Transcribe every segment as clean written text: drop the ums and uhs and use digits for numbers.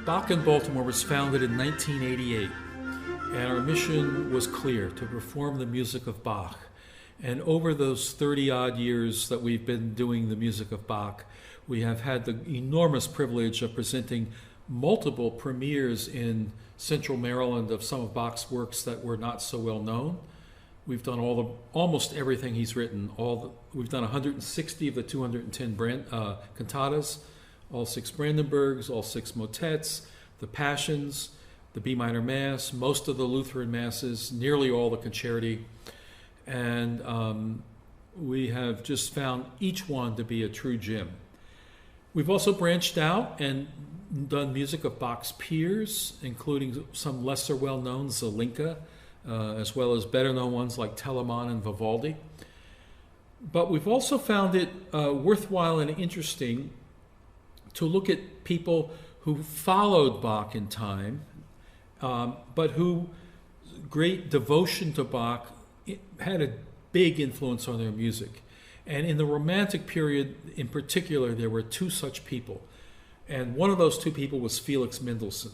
Bach in Baltimore was founded in 1988, and our mission was clear: to perform the music of Bach. And over those 30-odd years that we've been doing the music of Bach, we have had the enormous privilege of presenting multiple premieres in Central Maryland of some of Bach's works that were not so well known. We've done almost everything he's written. We've done 160 of the 210 cantatas, all 6 Brandenburgs, all 6 motets, the Passions, the B minor Mass, most of the Lutheran Masses, nearly all the concerti. And we have just found each one to be a true gem. We've also branched out and done music of Bach's peers, including some lesser well-known, Zelinka, as well as better-known ones like Telemann and Vivaldi. But we've also found it worthwhile and interesting to look at people who followed Bach in time, but who great devotion to Bach had a big influence on their music. And in the Romantic period in particular, there were 2 such people. And one of those 2 people was Felix Mendelssohn.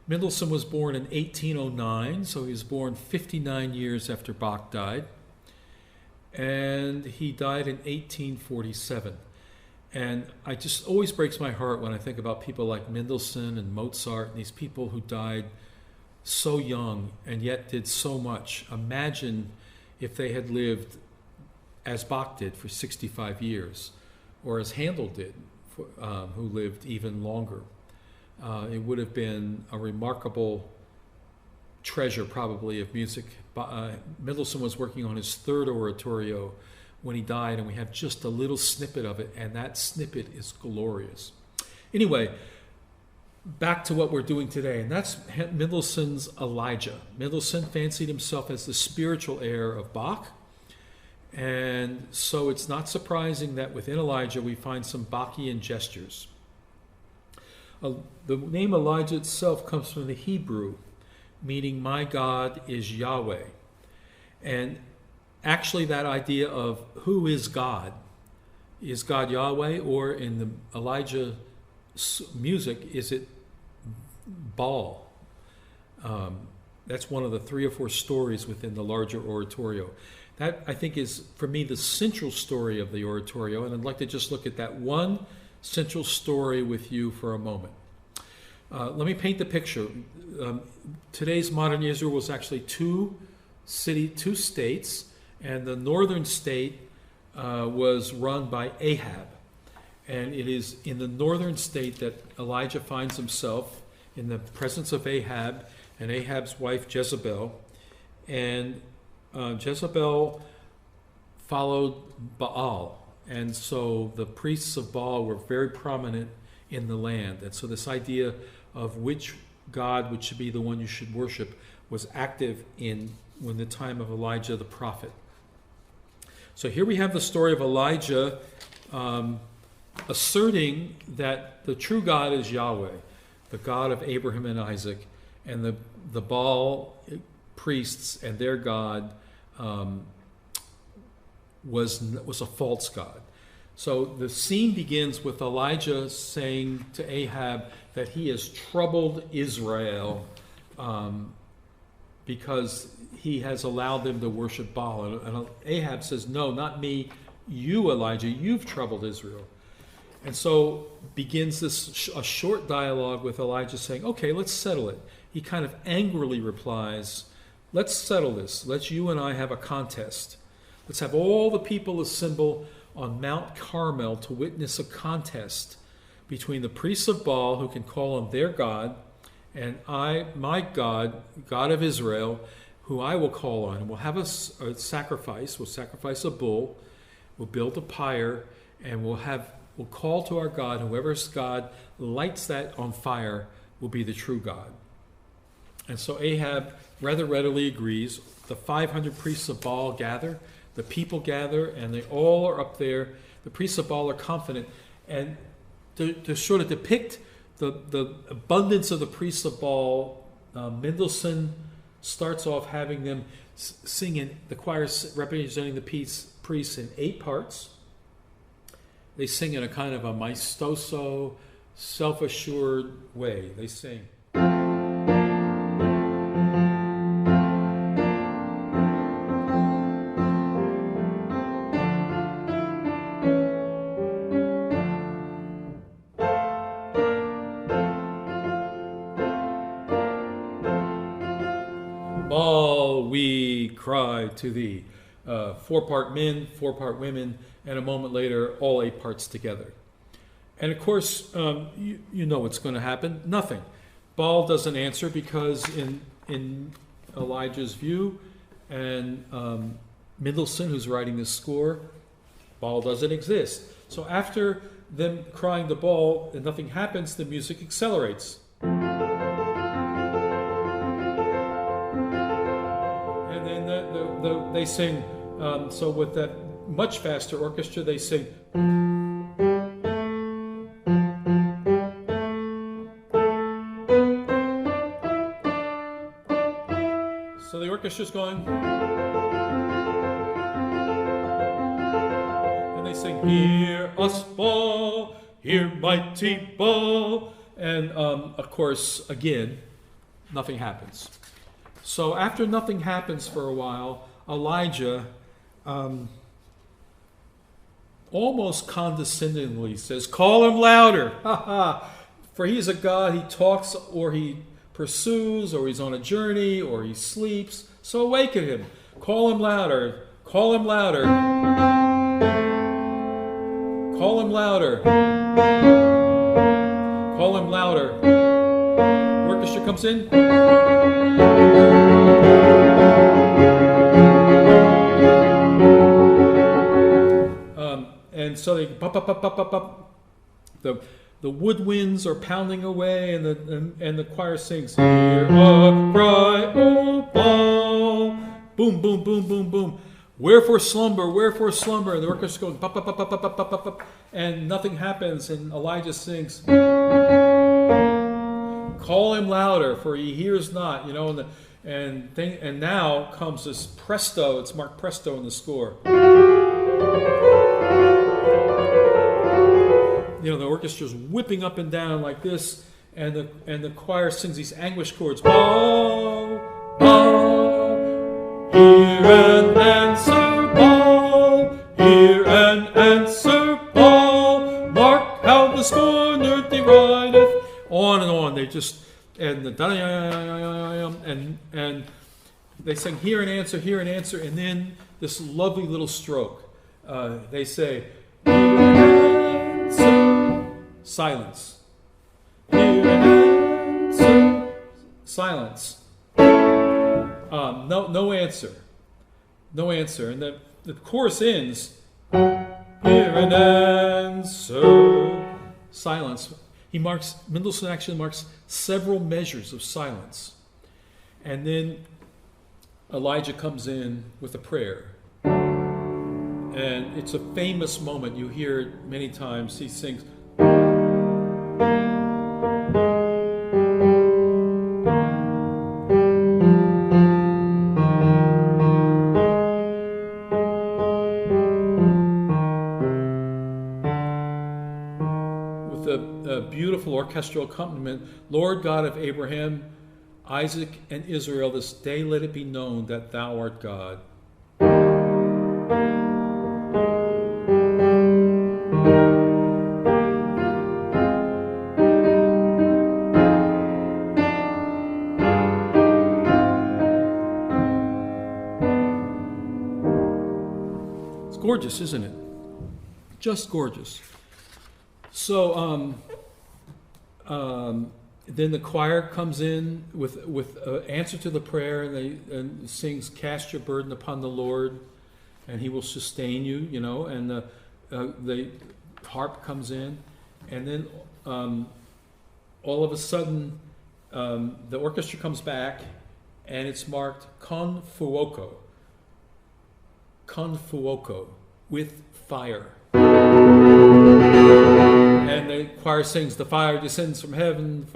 Mendelssohn was born in 1809, so he was born 59 years after Bach died. And he died in 1847. And it just always breaks my heart when I think about people like Mendelssohn and Mozart and these people who died so young and yet did so much. Imagine if they had lived as Bach did for 65 years, or as Handel did, who lived even longer. It would have been a remarkable treasure, probably, of music. Mendelssohn was working on his 3rd oratorio when he died, and we have just a little snippet of it, and that snippet is glorious. Anyway, back to what we're doing today, and that's Mendelssohn's Elijah. Mendelssohn fancied himself as the spiritual heir of Bach, and so it's not surprising that within Elijah we find some Bachian gestures. The name Elijah itself comes from the Hebrew, meaning my God is Yahweh. And actually that idea of who is God Yahweh, or in the Elijah music, is it Baal? That's one of the 3 or 4 stories within the larger oratorio. That, I think, is, for me, the central story of the oratorio, and I'd like to just look at that one central story with you for a moment. Let me paint the picture. Today's modern Israel was actually 2 states, and the northern state was run by Ahab. And it is in the northern state that Elijah finds himself in the presence of Ahab and Ahab's wife Jezebel. And Jezebel followed Baal. And so the priests of Baal were very prominent in the land. And so this idea of which God should be the one you should worship was active when the time of Elijah the prophet. So here we have the story of Elijah asserting that the true God is Yahweh, the God of Abraham and Isaac, and the Baal priests and their God was a false god. So the scene begins with Elijah saying to Ahab that he has troubled Israel because he has allowed them to worship Baal. And Ahab says, no, not me, you, Elijah, you've troubled Israel. And so begins a short dialogue with Elijah saying, okay, let's settle it. He kind of angrily replies, let's settle this. Let's you and I have a contest. Let's have all the people assemble on Mount Carmel to witness a contest between the priests of Baal, who can call on their God, and my God, God of Israel, who I will call on. And we'll have a sacrifice. We'll sacrifice a bull. We'll build a pyre, and we'll call to our God. Whoever's God lights that on fire will be the true God. And so Ahab rather readily agrees. The 500 priests of Baal gather. The people gather, and they all are up there. The priests of Baal are confident. And to sort of depict the abundance of the priests of Baal, Mendelssohn starts off having them sing in the choir representing the priests in 8 parts. They sing in a kind of a maestoso, self-assured way. They sing. All we cry to thee. 4-part men, 4-part women, and a moment later, all 8 parts together. And of course, you know what's going to happen. Nothing. Baal doesn't answer because in Elijah's view, and Mendelssohn, who's writing this score, Baal doesn't exist. So after them crying to Baal and nothing happens, the music accelerates. And then they sing, so with that much faster orchestra, they sing. So the orchestra's going. And they sing, hear us, Baal, hear mighty Baal. And of course, again, nothing happens. So after nothing happens for a while, Elijah almost condescendingly says, call him louder, for he is a God. He talks, or he pursues, or he's on a journey, or he sleeps. So awaken him. Call him louder. Call him louder. Call him louder. Call him louder. The orchestra comes in. And so they the woodwinds are pounding away, and the choir sings, hear a cry, O Baal. Boom, boom, boom, boom, boom. Wherefore slumber, wherefore slumber? And the orchestra goes, pop, pop, pop, pop, pop, pop, pop, pop, and nothing happens. And Elijah sings, call him louder, for he hears not. You know, and now comes this presto. It's marked presto in the score. You know, the orchestra's whipping up and down like this, and the choir sings these anguish chords. Baal, Baal, hear and answer, Baal, hear and answer, Baal. Mark how the scorner derideth. On and on. They just and they sing hear and answer, and then this lovely little stroke. They say, hear and answer. Silence. Hear and answer. Silence. No answer. No answer. And the chorus ends. Hear and answer. Silence. Mendelssohn actually marks several measures of silence. And then Elijah comes in with a prayer. And it's a famous moment. You hear it many times. He sings, beautiful orchestral accompaniment. Lord God of Abraham, Isaac, and Israel, this day let it be known that thou art God. It's gorgeous, isn't it? Just gorgeous. So then the choir comes in with answer to the prayer, and sings, "Cast your burden upon the Lord, and He will sustain you." You know, and the harp comes in, and then all of a sudden the orchestra comes back, and it's marked con fuoco, with fire. and the choir sings, "The fire descends from heaven,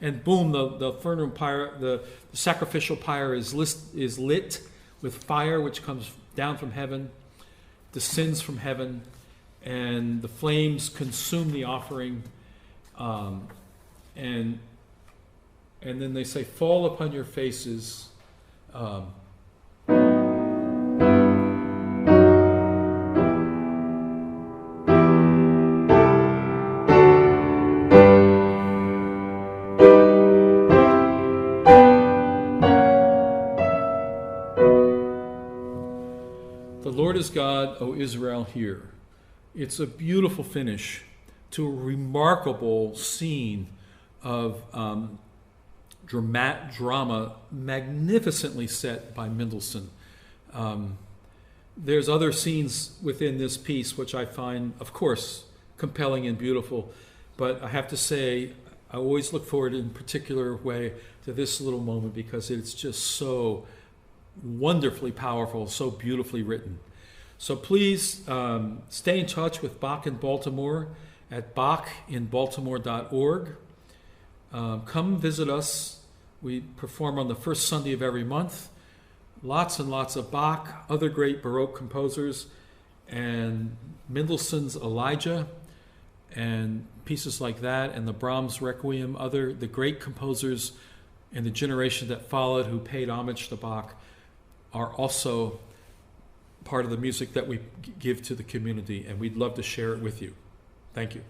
and boom, the funeral pyre, the sacrificial pyre is lit with fire, which comes down from heaven, descends from heaven, and the flames consume the offering, and then they say, "Fall upon your faces." The Lord is God, O Israel, hear. It's a beautiful finish to a remarkable scene of drama magnificently set by Mendelssohn. There's other scenes within this piece which I find, of course, compelling and beautiful, but I have to say I always look forward in a particular way to this little moment because it's just so wonderfully powerful, so beautifully written. So please stay in touch with Bach in Baltimore at bachinbaltimore.org. Come visit us. We perform on the first Sunday of every month. Lots and lots of Bach, other great Baroque composers, and Mendelssohn's Elijah, and pieces like that, and the Brahms Requiem, the great composers in the generation that followed who paid homage to Bach are also part of the music that we give to the community, and we'd love to share it with you. Thank you.